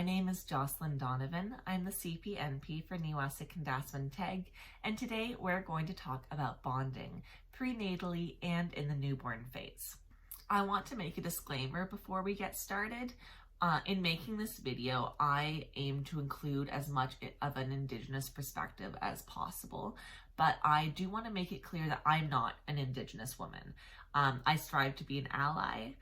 name is Jocelyn Donovan. I'm the CPNP for Niwasik and Dasman Teg, and today we're going to talk about bonding, prenatally and in the newborn phase. I want to make a disclaimer before we get started. In making this video, I aim to include as much of an Indigenous perspective as possible, but I do want to make it clear that I'm not an Indigenous woman. I strive to be an ally,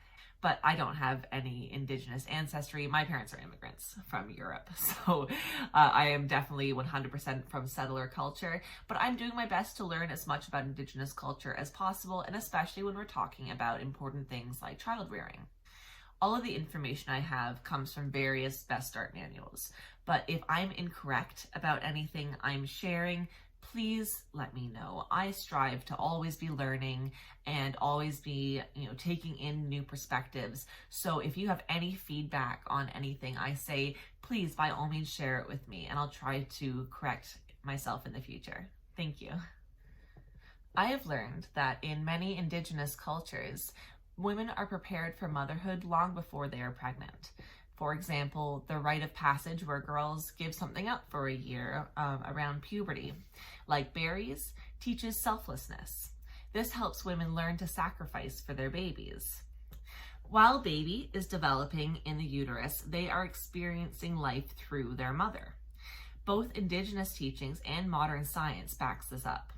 but I don't have any Indigenous ancestry. My parents are immigrants from Europe, so I am definitely 100% from settler culture, but I'm doing my best to learn as much about Indigenous culture as possible, and especially when we're talking about important things like child rearing. All of the information I have comes from various Best Start manuals, but if I'm incorrect about anything I'm sharing, please let me know. I strive to always be learning and always be, taking in new perspectives. So if you have any feedback on anything I say, please by all means share it with me and I'll try to correct myself in the future. Thank you. I have learned that in many Indigenous cultures, women are prepared for motherhood long before they are pregnant. For example, the rite of passage where girls give something up for a year around puberty, like berries, teaches selflessness. This helps women learn to sacrifice for their babies. While baby is developing in the uterus, they are experiencing life through their mother. Both Indigenous teachings and modern science backs this up.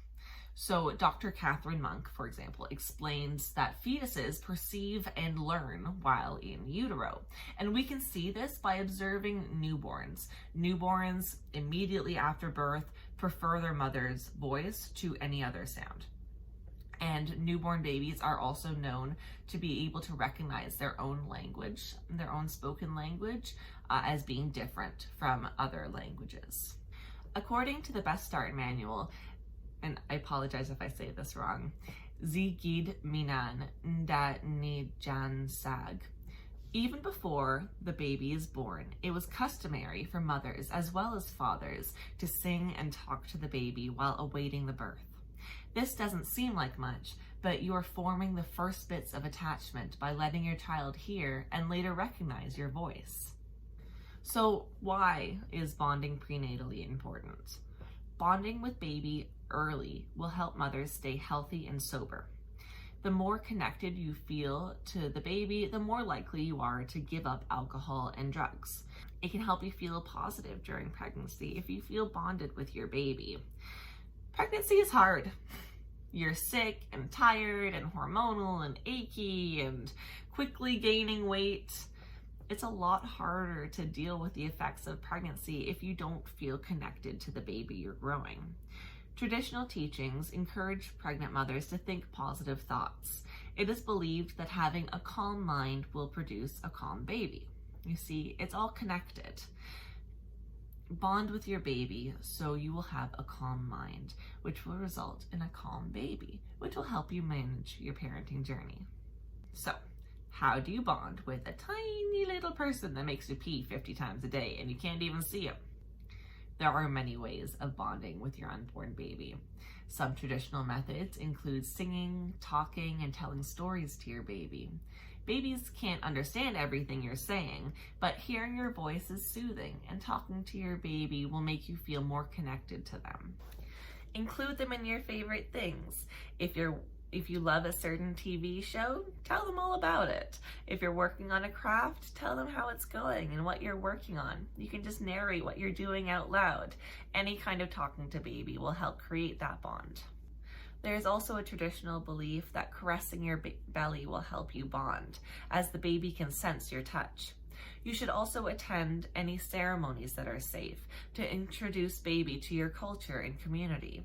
So Dr. Catherine Monk, for example, explains that fetuses perceive and learn while in utero. And we can see this by observing newborns. Newborns immediately after birth prefer their mother's voice to any other sound. And newborn babies are also known to be able to recognize their own language, their own spoken language, as being different from other languages. According to the Best Start manual, and I apologize if I say this wrong, Zigid Minan Nda Nijan Sag. Even before the baby is born, it was customary for mothers as well as fathers to sing and talk to the baby while awaiting the birth. This doesn't seem like much, but you are forming the first bits of attachment by letting your child hear and later recognize your voice. So why is bonding prenatally important? Bonding with baby early will help mothers stay healthy and sober. The more connected you feel to the baby, the more likely you are to give up alcohol and drugs. It can help you feel positive during pregnancy if you feel bonded with your baby. Pregnancy is hard. You're sick and tired and hormonal and achy and quickly gaining weight. It's a lot harder to deal with the effects of pregnancy if you don't feel connected to the baby you're growing. Traditional teachings encourage pregnant mothers to think positive thoughts. It is believed that having a calm mind will produce a calm baby. You see, it's all connected. Bond with your baby so you will have a calm mind, which will result in a calm baby, which will help you manage your parenting journey. So, how do you bond with a tiny little person that makes you pee 50 times a day and you can't even see him? There are many ways of bonding with your unborn baby. Some traditional methods include singing, talking, and telling stories to your baby. Babies can't understand everything you're saying, but hearing your voice is soothing, and talking to your baby will make you feel more connected to them. Include them in your favorite things. If you love a certain TV show, tell them all about it. If you're working on a craft, tell them how it's going and what you're working on. You can just narrate what you're doing out loud. Any kind of talking to baby will help create that bond. There is also a traditional belief that caressing your belly will help you bond, as the baby can sense your touch. You should also attend any ceremonies that are safe to introduce baby to your culture and community.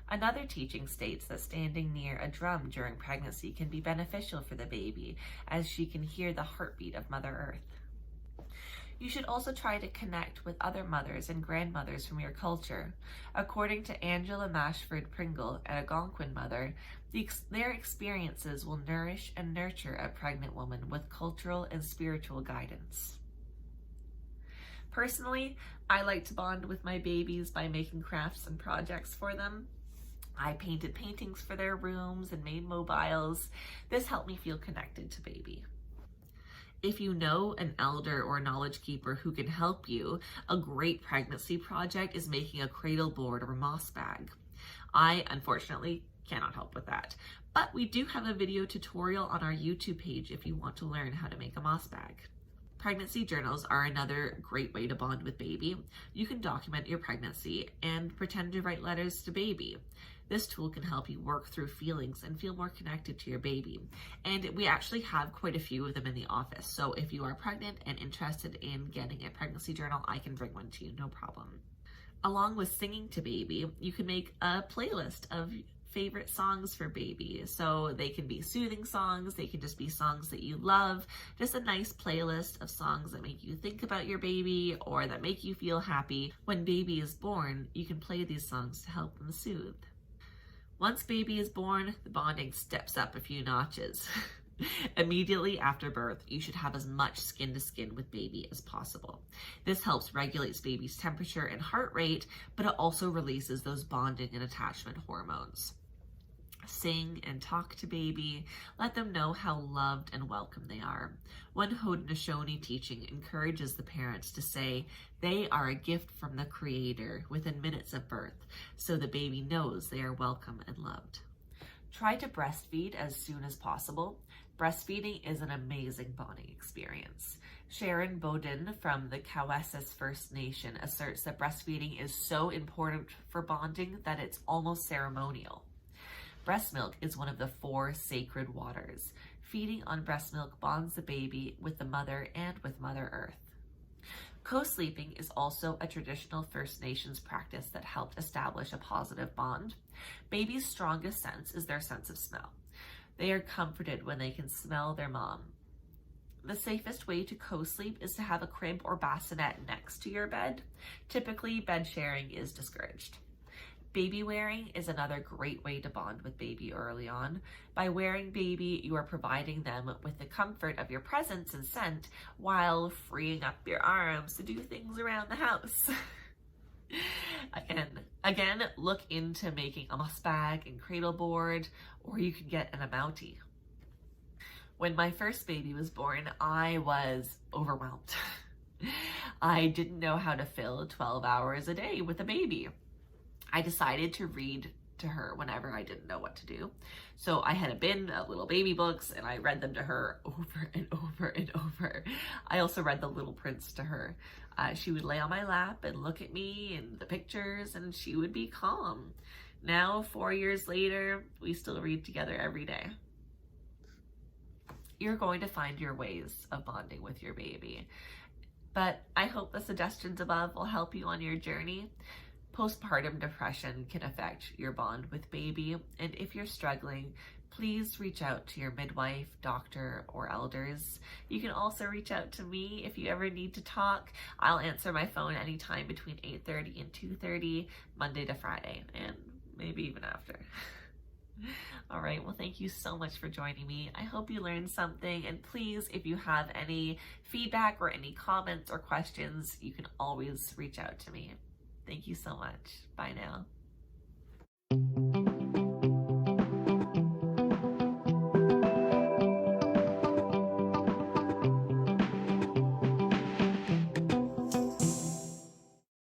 Another teaching states that standing near a drum during pregnancy can be beneficial for the baby, as she can hear the heartbeat of Mother Earth. You should also try to connect with other mothers and grandmothers from your culture. According to Angela Mashford Pringle, an Algonquin mother, their experiences will nourish and nurture a pregnant woman with cultural and spiritual guidance. Personally, I like to bond with my babies by making crafts and projects for them. I painted paintings for their rooms and made mobiles. This helped me feel connected to baby. If you know an elder or knowledge keeper who can help you, a great pregnancy project is making a cradle board or a moss bag. I, unfortunately, cannot help with that, but we do have a video tutorial on our YouTube page if you want to learn how to make a moss bag. Pregnancy journals are another great way to bond with baby. You can document your pregnancy and pretend to write letters to baby. This tool can help you work through feelings and feel more connected to your baby. And we actually have quite a few of them in the office. So if you are pregnant and interested in getting a pregnancy journal, I can bring one to you, no problem. Along with singing to baby, you can make a playlist of favorite songs for baby. So they can be soothing songs, they can just be songs that you love, just a nice playlist of songs that make you think about your baby or that make you feel happy. When baby is born, you can play these songs to help them soothe. Once baby is born, the bonding steps up a few notches. Immediately after birth, you should have as much skin to skin with baby as possible. This helps regulate baby's temperature and heart rate, but it also releases those bonding and attachment hormones. Sing and talk to baby. Let them know how loved and welcome they are. One Haudenosaunee teaching encourages the parents to say they are a gift from the Creator within minutes of birth, so the baby knows they are welcome and loved. Try to breastfeed as soon as possible. Breastfeeding is an amazing bonding experience. Sharon Bowden from the Cowessess First Nation asserts that breastfeeding is so important for bonding that it's almost ceremonial. Breast milk is one of the 4 sacred waters. Feeding on breast milk bonds the baby with the mother and with Mother Earth. Co-sleeping is also a traditional First Nations practice that helped establish a positive bond. Babies' strongest sense is their sense of smell. They are comforted when they can smell their mom. The safest way to co-sleep is to have a crib or bassinet next to your bed. Typically, bed sharing is discouraged. Baby wearing is another great way to bond with baby early on. By wearing baby, you are providing them with the comfort of your presence and scent while freeing up your arms to do things around the house. Again, look into making a moss bag and cradle board, or you can get an amouti. When my first baby was born, I was overwhelmed. I didn't know how to fill 12 hours a day with a baby. I decided to read to her whenever I didn't know what to do. So I had a bin of little baby books and I read them to her over and over and over. I also read The Little Prince to her. She would lay on my lap and look at me and the pictures and she would be calm. Now, 4 years later, we still read together every day. You're going to find your ways of bonding with your baby. But I hope the suggestions above will help you on your journey. Postpartum depression can affect your bond with baby, and if you're struggling, please reach out to your midwife, doctor, or elders. You can also reach out to me if you ever need to talk. I'll answer my phone anytime between 8:30 and 2:30, Monday to Friday, and maybe even after. All right, well, thank you so much for joining me. I hope you learned something, and please, if you have any feedback or any comments or questions, you can always reach out to me. Thank you so much. Bye now.